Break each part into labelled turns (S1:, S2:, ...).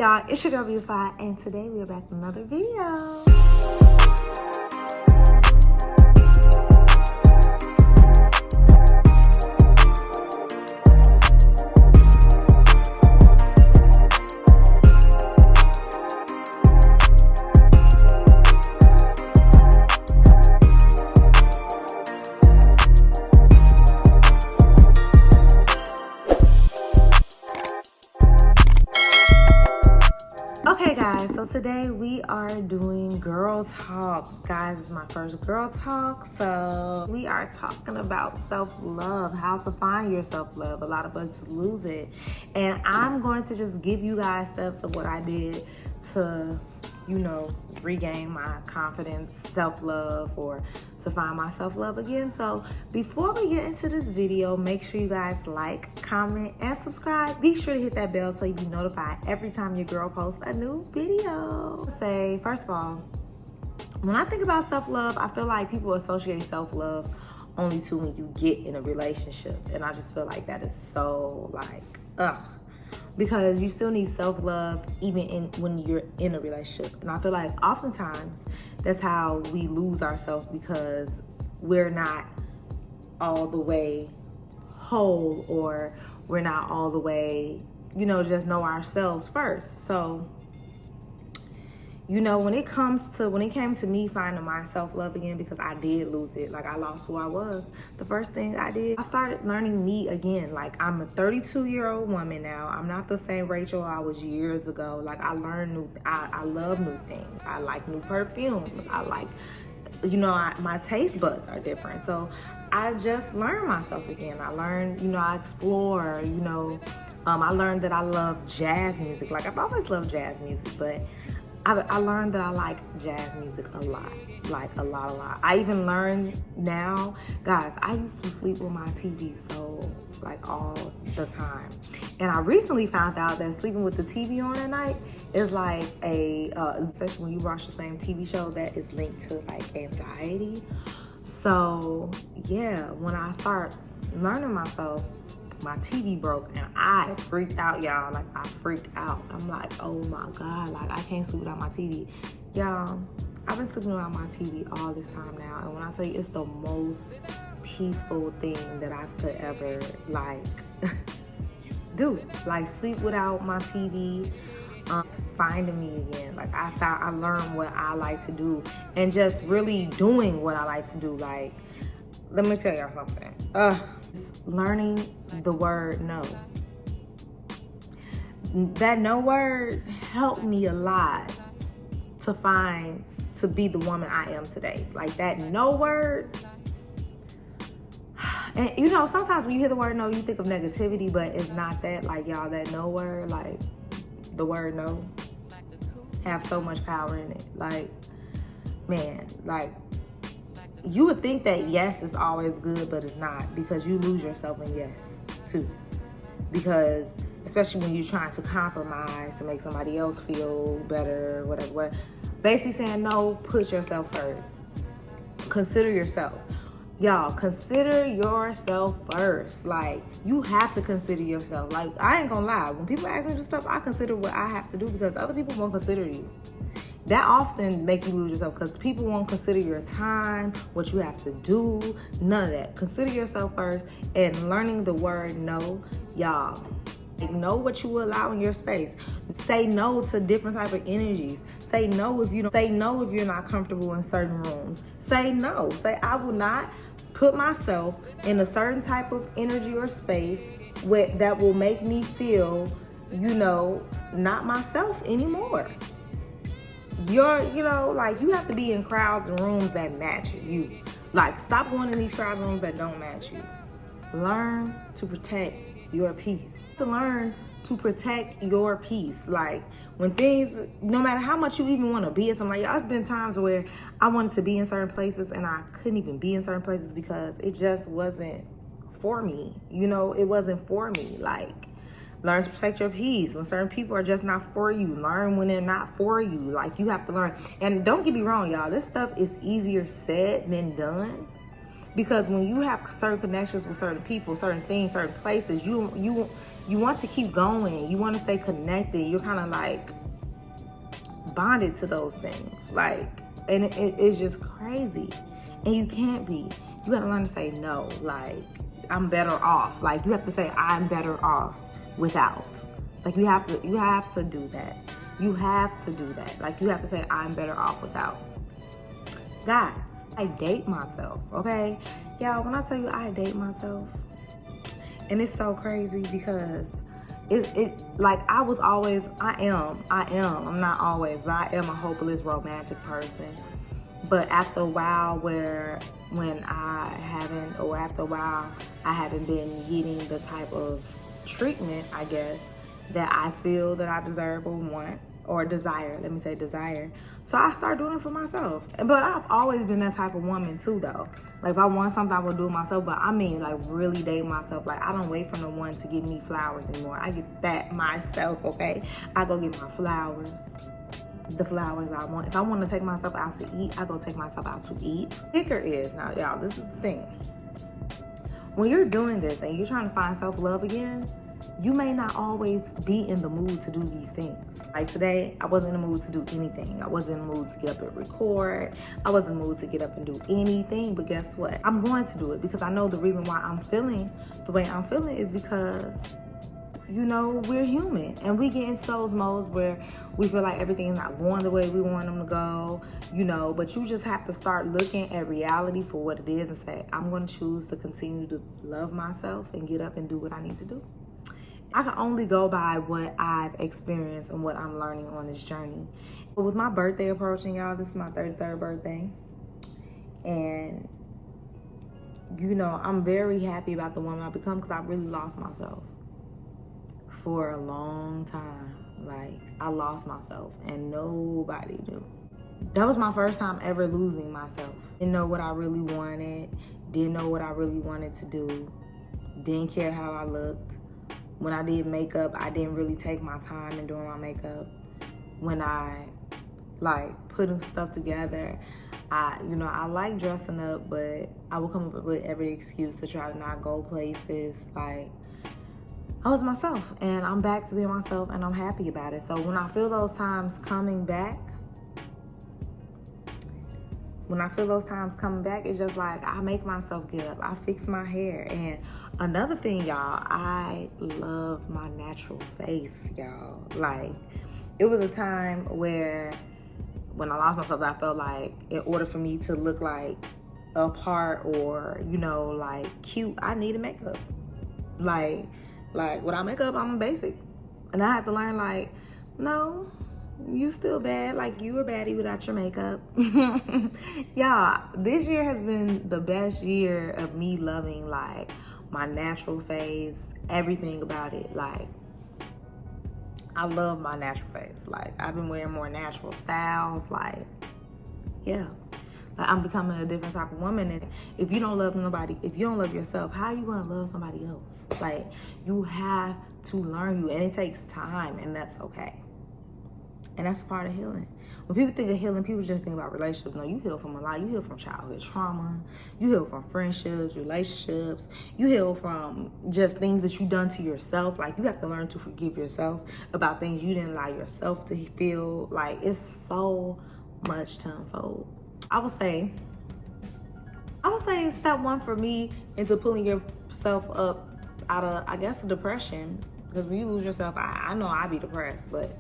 S1: y'all? It's your girl Beautify, and today we are back with another video. Okay guys, so today we are doing girl talk. Guys, it's my first girl talk. So we are talking about self-love, how to find your self-love. A lot of us lose it. And I'm going to just give you guys steps of what I did to, regain my confidence, self-love, or to find my self-love again. So before we get into this video, make sure you guys like, comment, and subscribe. Be sure to hit that bell so you be notified every time your girl posts a new video. First of all, when I think about self-love, I feel like people associate self-love only to when you get in a relationship. And I just feel like that is so ugh. Because you still need self-love even when you're in a relationship. And I feel like oftentimes that's how we lose ourselves, because we're not all the way whole, or we're not all the way, just know ourselves first. So, when it came to me finding my self-love again, because I did lose it, I lost who I was. The first thing I did, I started learning me again. I'm a 32-year-old woman now. I'm not the same Rachel I was years ago. I learned I love new things. I like new perfumes. I like, my taste buds are different. So I just learned myself again. I learned, I explore, I learned that I love jazz music. I've always loved jazz music, but I learned that I like jazz music a lot, a lot. I even learned now, guys, I used to sleep with my TV all the time. And I recently found out that sleeping with the TV on at night is especially when you watch the same TV show, that is linked to anxiety. So yeah, when I start learning myself, my TV broke and I freaked out, y'all. I freaked out. I'm like, oh my God, I can't sleep without my TV. Y'all, I've been sleeping without my TV all this time now. And when I tell you, it's the most peaceful thing that I could ever do. Sleep without my TV, finding me again. I learned what I like to do, and just really doing what I like to do. Let me tell y'all something. Learning the word no. That no word helped me a lot to be the woman I am today. That no word. And sometimes when you hear the word no, you think of negativity, but it's not that. Y'all, that no word, the word no, have so much power in it. Man, you would think that yes is always good, but it's not, because you lose yourself in yes too. Because especially when you're trying to compromise to make somebody else feel better, whatever. Basically saying no, put yourself first. Consider yourself. Y'all, consider yourself first. You have to consider yourself. I ain't gonna lie. When people ask me to stuff, I consider what I have to do, because other people won't consider you. That often make you lose yourself, because people won't consider your time, what you have to do, none of that. Consider yourself first, and learning the word no, y'all. Know what you allow in your space. Say no to different type of energies. Say no if you're not comfortable in certain rooms. Say no. Say, I will not put myself in a certain type of energy or space that will make me feel, not myself anymore. You have to be in crowds and rooms that match you. Stop going in these crowds and rooms that don't match you. Learn to protect your peace. Learn to protect your peace. When things, no matter how much you even want to be at something, it's been times where I wanted to be in certain places and I couldn't even be in certain places because it just wasn't for me. It wasn't for me. Learn to protect your peace. When certain people are just not for you, learn when they're not for you. You have to learn. And don't get me wrong, y'all, this stuff is easier said than done. Because when you have certain connections with certain people, certain things, certain places, you you want to keep going. You want to stay connected. You're kind of like bonded to those things. Like, and it's just crazy. And you can't be. You gotta learn to say no. Like, I'm better off. Like, you have to say I'm better off without. Like, you have to do that. You have to do that. Like, you have to say I'm better off without. Guys, I date myself, okay? Y'all, when I tell you I date myself, and it's so crazy because it like I'm not always, but I am a hopeless romantic person. But after a while after a while I haven't been getting the type of treatment, I guess, that I feel that I deserve or want, or desire. Let me say desire. So I start doing it for myself. But I've always been that type of woman too, though. Like, if I want something, I will do it myself. But I mean, like, really date myself. Like, I don't wait for no one to give me flowers anymore. I get that myself, okay? I go get my flowers. The flowers I want. If I want to take myself out to eat, I go take myself out to eat. Kicker is, now y'all, this is the thing. When you're doing this and you're trying to find self-love again, you may not always be in the mood to do these things. Like today, I wasn't in the mood to do anything. I wasn't in the mood to get up and record. I wasn't in the mood to get up and do anything. But guess what? I'm going to do it because I know the reason why I'm feeling the way I'm feeling is because, you know, we're human and we get into those modes where we feel like everything is not going the way we want them to go, you know, but you just have to start looking at reality for what it is and say, I'm going to choose to continue to love myself and get up and do what I need to do. I can only go by what I've experienced and what I'm learning on this journey. But with my birthday approaching, y'all, this is my 33rd birthday. And, you know, I'm very happy about the woman I've become because I really lost myself for a long time. Like, I lost myself and nobody knew. That was my first time ever losing myself. Didn't know what I really wanted. Didn't know what I really wanted to do. Didn't care how I looked. When I did makeup, I didn't really take my time in doing my makeup. When I, like, putting stuff together, I like dressing up, but I would come up with every excuse to try to not go places. Like, I was myself, and I'm back to being myself, and I'm happy about it. So when I feel those times coming back, it's just like I make myself get up. I fix my hair. And another thing, y'all, I love my natural face, y'all. Like, it was a time where when I lost myself, I felt like in order for me to look like apart or, you know, like cute, I needed makeup. Like without makeup, I'm basic. And I had to learn, like, no, you still bad. Like, you were baddie without your makeup. Y'all, this year has been the best year of me loving, like, my natural face, everything about it. Like, I love my natural face. Like, I've been wearing more natural styles. Like, yeah. Like, I'm becoming a different type of woman. And if you don't love nobody, if you don't love yourself, how are you going to love somebody else? Like, you have to learn you. And it takes time, and that's okay. And that's part of healing. When people think of healing, people just think about relationships. No, you heal from a lot. You heal from childhood trauma. You heal from friendships, relationships. You heal from just things that you've done to yourself. Like, you have to learn to forgive yourself about things you didn't allow yourself to feel. Like, it's so much to unfold. I would say step one for me into pulling yourself up out of, I guess, depression. Because when you lose yourself, I know I'd be depressed, but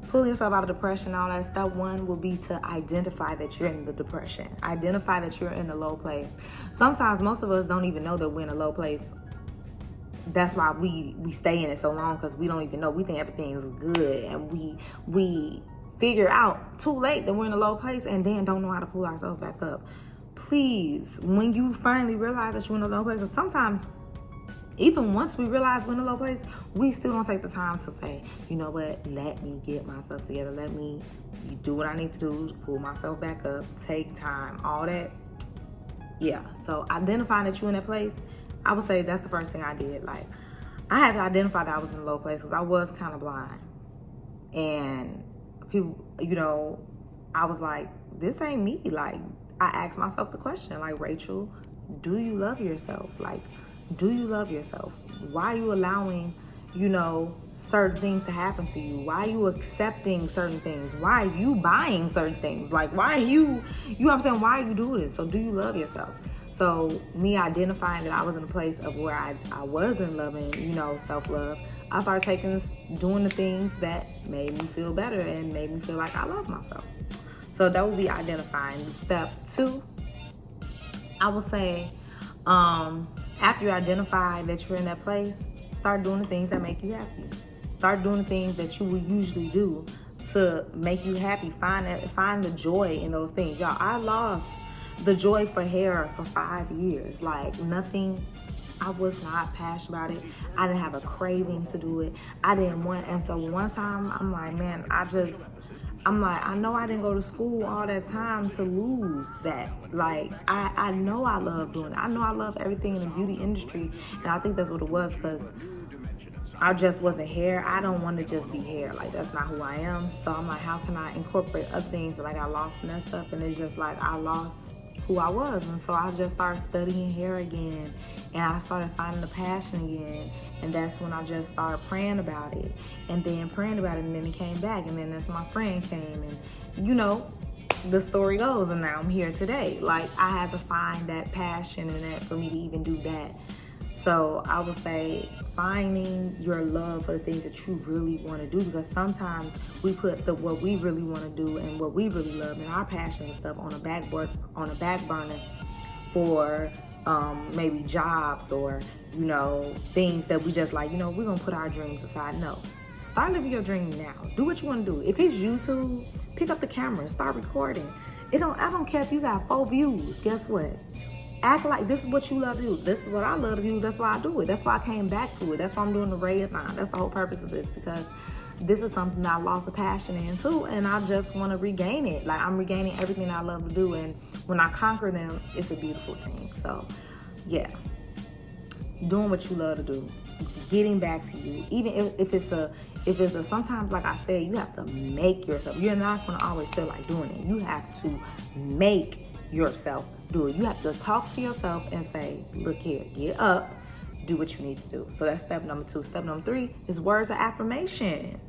S1: pulling yourself out of depression and all that, step one will be to identify that you're in the depression. Identify that you're in a low place. Sometimes most of us don't even know that we're in a low place. That's why we stay in it so long, because we don't even know. We think everything is good, and we figure out too late that we're in a low place and then don't know how to pull ourselves back up. Please, when you finally realize that you're in a low place, because sometimes even once we realize we're in a low place, we still don't take the time to say, you know what, let me get myself together. Let me do what I need to do to pull myself back up. Take time, all that. Yeah, so identifying that you're in that place, I would say that's the first thing I did. Like, I had to identify that I was in a low place because I was kind of blind. And people, you know, I was like, this ain't me. Like, I asked myself the question, like, Rachel, do you love yourself? Like, do you love yourself? Why are you allowing you know, certain things to happen to you? Why are you accepting certain things? Why are you buying certain things? Like, why are you know what I'm saying? Why are you doing this? So do you love yourself? So me identifying that I was in a place of where I wasn't loving, you know, self-love, I started doing the things that made me feel better and made me feel like I love myself. So that would be identifying. Step 2, I would say, after you identify that you're in that place, start doing the things that make you happy. Start doing the things that you would usually do to make you happy. Find the joy in those things. Y'all, I lost the joy for hair for 5 years. Like, nothing, I was not passionate about it. I didn't have a craving to do it. I didn't want, and so one time I'm like, man, I know I didn't go to school all that time to lose that. Like, I know I love doing it. I know I love everything in the beauty industry. And I think that's what it was, because I just wasn't hair. I don't want to just be hair. Like, that's not who I am. So I'm like, how can I incorporate other things? Like, I lost and that stuff. And it's just like, I lost who I was. And so I just started studying hair again. And I started finding the passion again. And that's when I just started praying about it. And then praying about it, and then it came back. And then that's my friend came. And, you know, the story goes. And now I'm here today. Like, I had to find that passion and that for me to even do that. So I would say finding your love for the things that you really want to do, because sometimes we put what we really want to do and what we really love and our passions and stuff on a back burner for maybe jobs or, you know, things that we just like, you know, we're going to put our dreams aside. No. Start living your dream now. Do what you want to do. If it's YouTube, pick up the camera, start recording. I don't care if you got 4 views. Guess what? Act like this is what you love to do. This is what I love to do. That's why I do it. That's why I came back to it. That's why I'm doing the Raetober. That's the whole purpose of this, because this is something that I lost the passion in too, and I just want to regain it. Like, I'm regaining everything I love to do, and when I conquer them, it's a beautiful thing. So, yeah, doing what you love to do, getting back to you, even if it's a sometimes, like I said, you have to make yourself. You're not going to always feel like doing it. You have to make yourself do it. You have to talk to yourself and say, look here, get up, do what you need to do. So that's step number 2. Step number 3 is words of affirmation.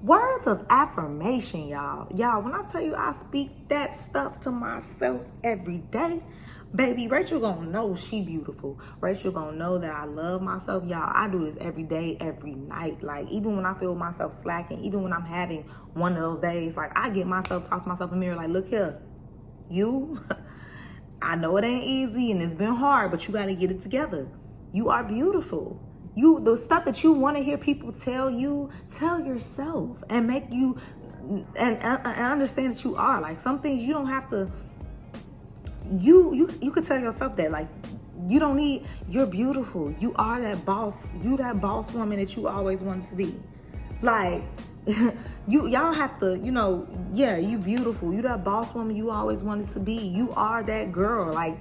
S1: Words of affirmation, y'all. Y'all, when I tell you I speak that stuff to myself every day, baby, Rachel gonna know she beautiful. Rachel gonna know that I love myself. Y'all, I do this every day, every night. Like, even when I feel myself slacking, even when I'm having one of those days, like, I get myself, talk to myself in the mirror, like, look here, you, I know it ain't easy and it's been hard, but you got to get it together. You are beautiful. The stuff that you want to hear people tell you, tell yourself and make you, and understand that you are. Like, some things you don't have to, you could tell yourself that, like, you don't need, you're beautiful. You are that boss. You that boss woman that you always wanted to be. Like, y'all have to, you know, yeah, you beautiful. You that boss woman you always wanted to be. You are that girl. Like,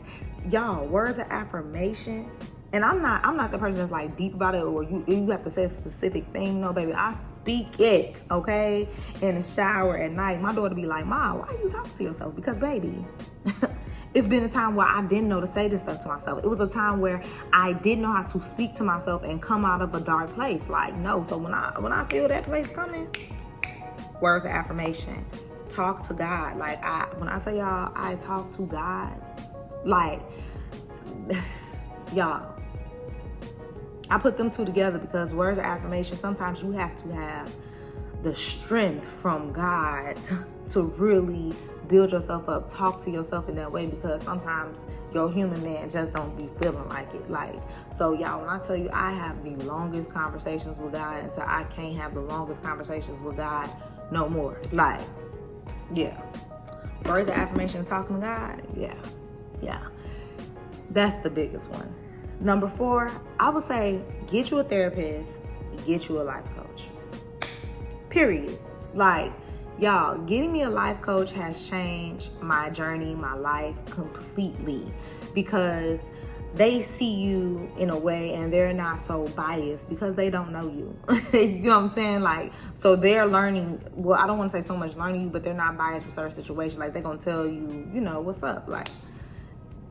S1: y'all, words of affirmation. And I'm not the person that's like deep about it, or you have to say a specific thing. No, baby, I speak it, okay? In the shower at night. My daughter be like, Mom, why are you talking to yourself? Because, baby, it's been a time where I didn't know to say this stuff to myself. It was a time where I didn't know how to speak to myself and come out of a dark place. Like, no. So when I feel that place coming, words of affirmation. Talk to God. Like, when I say y'all, I talk to God. Like, y'all, I put them 2 together because words of affirmation, sometimes you have to have the strength from God to really build yourself up, talk to yourself in that way, because sometimes your human man just don't be feeling like it. Like, so y'all, when I tell you I have the longest conversations with God until I can't have the longest conversations with God no more. Like, yeah. Words of affirmation and talking to God, yeah. That's the biggest one. Number 4, I would say get you a therapist, get you a life coach. Period. Like, y'all, getting me a life coach has changed my journey, my life completely, because they see you in a way and they're not so biased because they don't know you. You know what I'm saying? Like, so they're learning, well, I don't want to say so much learning you, but they're not biased with certain situations. Like, they're going to tell you, you know, what's up. Like,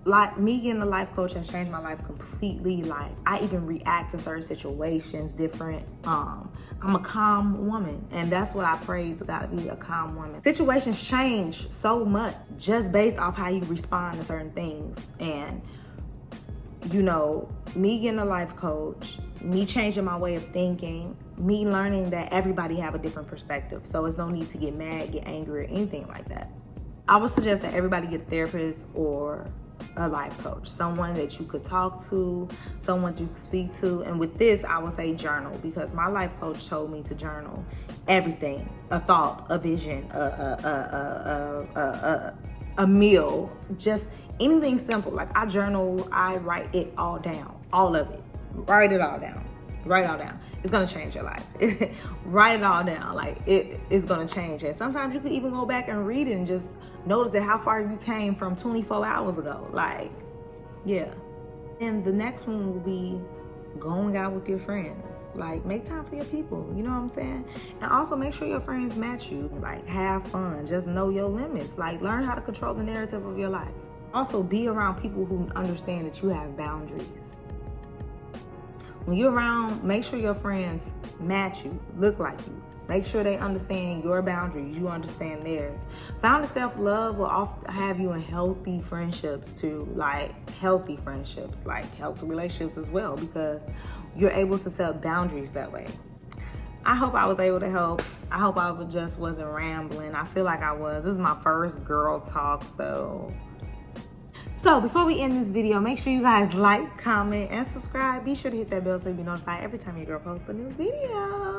S1: like me getting a life coach has changed my life completely. Like I even react to certain situations different. I'm a calm woman, and that's what I prayed to God, to be a calm woman. Situations change so much just based off how you respond to certain things. And you know, me getting a life coach, me changing my way of thinking, me learning that everybody have a different perspective. So there's no need to get mad, get angry, or anything like that. I would suggest that everybody get a therapist or a life coach, someone that you could talk to, someone you could speak to. And with this, I would say journal, because my life coach told me to journal everything: a thought, a vision, a meal, just anything simple. Like I journal, I write it all down, all of it. Write it all down. Write it all down. It's gonna change your life. Write it all down. Like it's gonna change. And sometimes you could even go back and read it and just notice that how far you came from 24 hours ago. Like, yeah. And the next one will be going out with your friends. Like, make time for your people. You know what I'm saying? And also make sure your friends match you. Like, have fun. Just know your limits. Like, learn how to control the narrative of your life. Also, be around people who understand that you have boundaries. When you're around, make sure your friends match you, look like you. Make sure they understand your boundaries, you understand theirs. Found self-love will often have you in healthy friendships too, like healthy friendships, like healthy relationships as well, because you're able to set boundaries that way. I hope I was able to help. I hope I just wasn't rambling. I feel like I was. This is my first girl talk, So before we end this video, make sure you guys like, comment, and subscribe. Be sure to hit that bell so you'll be notified every time your girl posts a new video.